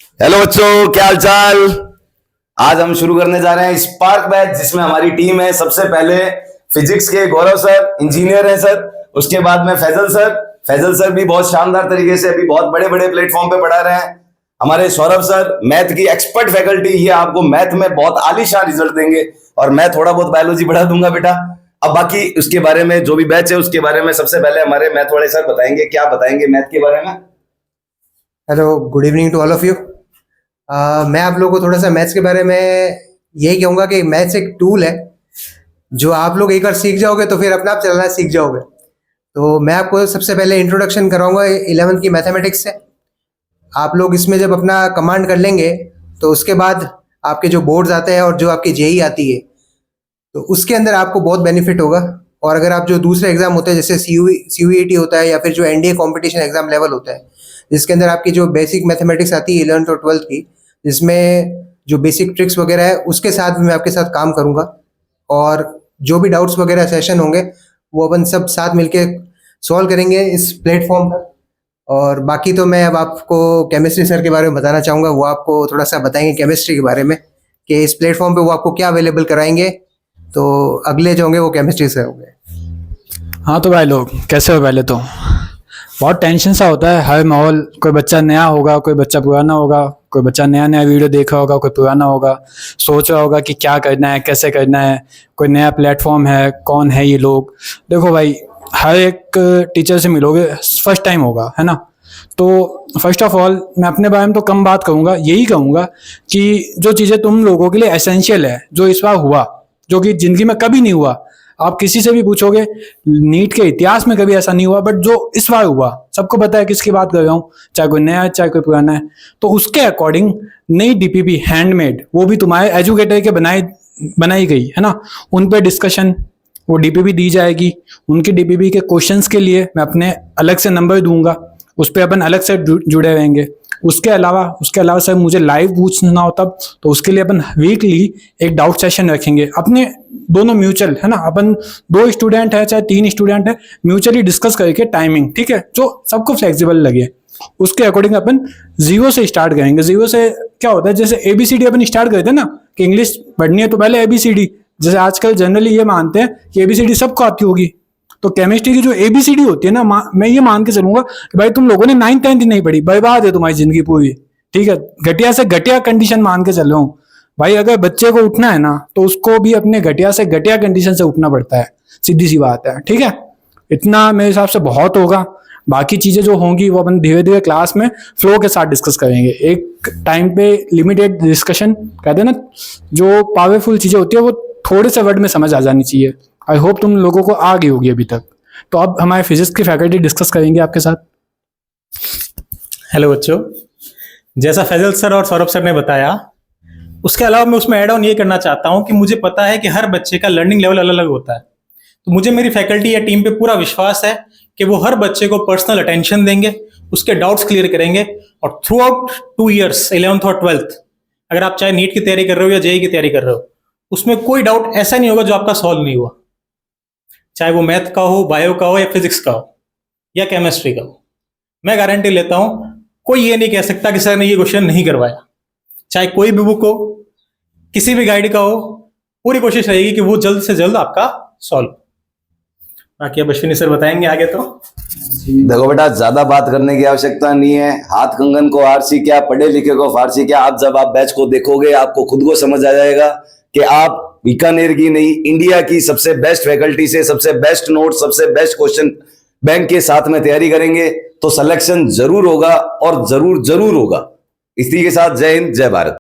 Hello बच्चों, क्या हाल चाल। आज हम शुरू करने जा रहे हैं स्पार्क बैच, जिसमें हमारी टीम है। सबसे पहले फिजिक्स के गौरव सर, इंजीनियर हैं सर। उसके बाद में फैजल सर भी बहुत शानदार तरीके से अभी बहुत बड़े बड़े प्लेटफॉर्म पे पढ़ा रहे हैं। हमारे सौरभ सर मैथ की एक्सपर्ट फैकल्टी, ये आपको मैथ में बहुत आलीशान रिजल्ट देंगे। और मैं थोड़ा बहुत बायोलॉजी बढ़ा दूंगा बेटा। अब बाकी उसके बारे में जो भी बैच है उसके बारे में सबसे पहले हमारे मैथ वाले सर बताएंगे। क्या बताएंगे मैथ के बारे में? Hello, good evening to all of you. मैं आप लोगों को थोड़ा सा मैथ्स के बारे में यही कहूँगा कि मैथ्स एक टूल है जो आप लोग एक बार सीख जाओगे तो फिर अपने आप चलना सीख जाओगे। तो मैं आपको सबसे पहले इंट्रोडक्शन कराऊंगा 11th की मैथमेटिक्स से। आप लोग इसमें जब अपना कमांड कर लेंगे तो उसके बाद आपके जो बोर्ड्स आते हैं और जो आपकी जेई आती है तो उसके अंदर आपको बहुत बेनिफिट होगा। और अगर आप जो दूसरे एग्जाम होते हैं जैसे सीयूईटी होता है या फिर जो एनडीए कंपटीशन एग्जाम लेवल होता है जिसके अंदर आपकी जो बेसिक मैथमेटिक्स आती है 11th और 12th की, जिसमें जो बेसिक ट्रिक्स वगैरह है उसके साथ भी मैं आपके साथ काम करूंगा। और जो भी डाउट्स वगैरह सेशन होंगे वो अपन सब साथ मिलके सॉल्व करेंगे इस प्लेटफॉर्म पर। और बाकी तो मैं अब आपको केमिस्ट्री सर के बारे में बताना चाहूँगा। वो आपको थोड़ा सा बताएंगे केमिस्ट्री के बारे में कि इस प्लेटफॉर्म पे वो आपको क्या अवेलेबल कराएंगे। तो अगले जो होंगे वो केमिस्ट्री से होंगे। हाँ तो भाई लोग कैसे हो? पहले तो बहुत टेंशन सा होता है हर माहौल। कोई बच्चा नया होगा, कोई बच्चा पुराना होगा, कोई बच्चा नया नया वीडियो देखा होगा, कोई पुराना होगा, सोच रहा होगा कि क्या करना है, कैसे करना है, कोई नया प्लेटफॉर्म है, कौन है ये लोग। देखो भाई, हर एक टीचर से मिलोगे फर्स्ट टाइम होगा, है ना। तो फर्स्ट ऑफ ऑल मैं अपने बारे में तो कम बात करूँगा, यही कहूँगा कि जो चीज़ें तुम लोगों के लिए एसेंशियल है, जो इस बार हुआ, जो कि ज़िंदगी में कभी नहीं हुआ। आप किसी से भी पूछोगे, नीट के इतिहास में कभी ऐसा नहीं हुआ, बट जो इस बार हुआ सबको पता है किसकी बात कर रहा हूँ, चाहे कोई नया है चाहे कोई पुराना है। तो उसके अकॉर्डिंग नई डीपीपी हैंडमेड, वो भी तुम्हारे एजुकेटर के बनाई गई है ना, उन पे डिस्कशन वो डीपीपी दी जाएगी। उनकी डीपीपी के क्वेश्चंस के लिए मैं अपने अलग से नंबर दूंगा, उस पर अपन अलग से जुड़े रहेंगे। उसके अलावा सर मुझे लाइव पूछना हो तब, तो उसके लिए अपन वीकली एक डाउट सेशन रखेंगे अपने दोनों म्यूचुअल, है ना। अपन 2 स्टूडेंट है चाहे 3 स्टूडेंट है, म्यूचुअली डिस्कस करके टाइमिंग, ठीक है, जो सबको फ्लेक्सिबल लगे उसके अकॉर्डिंग अपन 0 से स्टार्ट करेंगे। 0 से क्या होता है, जैसे ABCD अपन स्टार्ट करते हैं ना कि इंग्लिश पढ़नी है तो पहले ABCD, जैसे आजकल जनरली ये मानते हैं कि ABCD सबको आती होगी। तो केमिस्ट्री की जो ABCD होती है ना, मैं ये मान के चलूंगा कि भाई तुम लोगों ने 9th 10th नहीं पढ़ी, बर्बाद है तुम्हारी जिंदगी पूरी, ठीक है। घटिया से घटिया कंडीशन मान के चल रहा हूँ भाई। अगर बच्चे को उठना है ना तो उसको भी अपने घटिया से घटिया कंडीशन से उठना पड़ता है, सीधी सी बात है, ठीक है। इतना मेरे हिसाब से बहुत होगा। बाकी चीजें जो होंगी वो अपन धीरे धीरे क्लास में फ्लो के साथ डिस्कस करेंगे। एक टाइम पे लिमिटेड डिस्कशन कहते हैं ना, जो पावरफुल चीजें होती है वो थोड़े से वर्ड में समझ आ जानी चाहिए। आई होप तुम लोगों को आ गई होगी अभी तक। तो अब हमारे फिजिक्स की फैकल्टी डिस्कस करेंगे आपके साथ। हेलो बच्चों, जैसा फैजल सर और सौरभ सर ने बताया, उसके अलावा मैं उसमें ऐड ऑन ये करना चाहता हूं कि मुझे पता है कि हर बच्चे का लर्निंग लेवल अलग अलग होता है। तो मुझे मेरी फैकल्टी या टीम पे पूरा विश्वास है कि वो हर बच्चे को पर्सनल अटेंशन देंगे, उसके डाउट्स क्लियर करेंगे। और थ्रू आउट 2 ईयर्स 11th और 12th, अगर आप चाहे नीट की तैयारी कर रहे हो या जेई की तैयारी कर रहे हो, उसमें कोई डाउट ऐसा नहीं होगा जो आपका सॉल्व नहीं हुआ, चाहे वो मैथ का हो, बायो का हो, या फिजिक्स का हो, या केमिस्ट्री का हो। मैं गारंटी लेता हूं, कोई ये नहीं कह सकता कि सर ने ये क्वेश्चन नहीं करवाया। चाहे कोई भी बुक हो, किसी भी गाइड का हो, पूरी कोशिश रहेगी कि वो जल्द से जल्द आपका सॉल्व। बाकी अब अश्विनी सर बताएंगे आगे। तो देखो बेटा, ज्यादा बात करने की आवश्यकता नहीं है। हाथ कंगन को फारसी क्या, पढ़े लिखे को फारसी क्या। आप जब आप बैच को देखोगे आपको खुद को समझ आ जाएगा कि आप बीकानेर की नहीं, इंडिया की सबसे बेस्ट फैकल्टी से सबसे बेस्ट नोट, सबसे बेस्ट क्वेश्चन बैंक के साथ में तैयारी करेंगे तो सिलेक्शन जरूर होगा और जरूर होगा। इसी के साथ जय हिंद, जय भारत।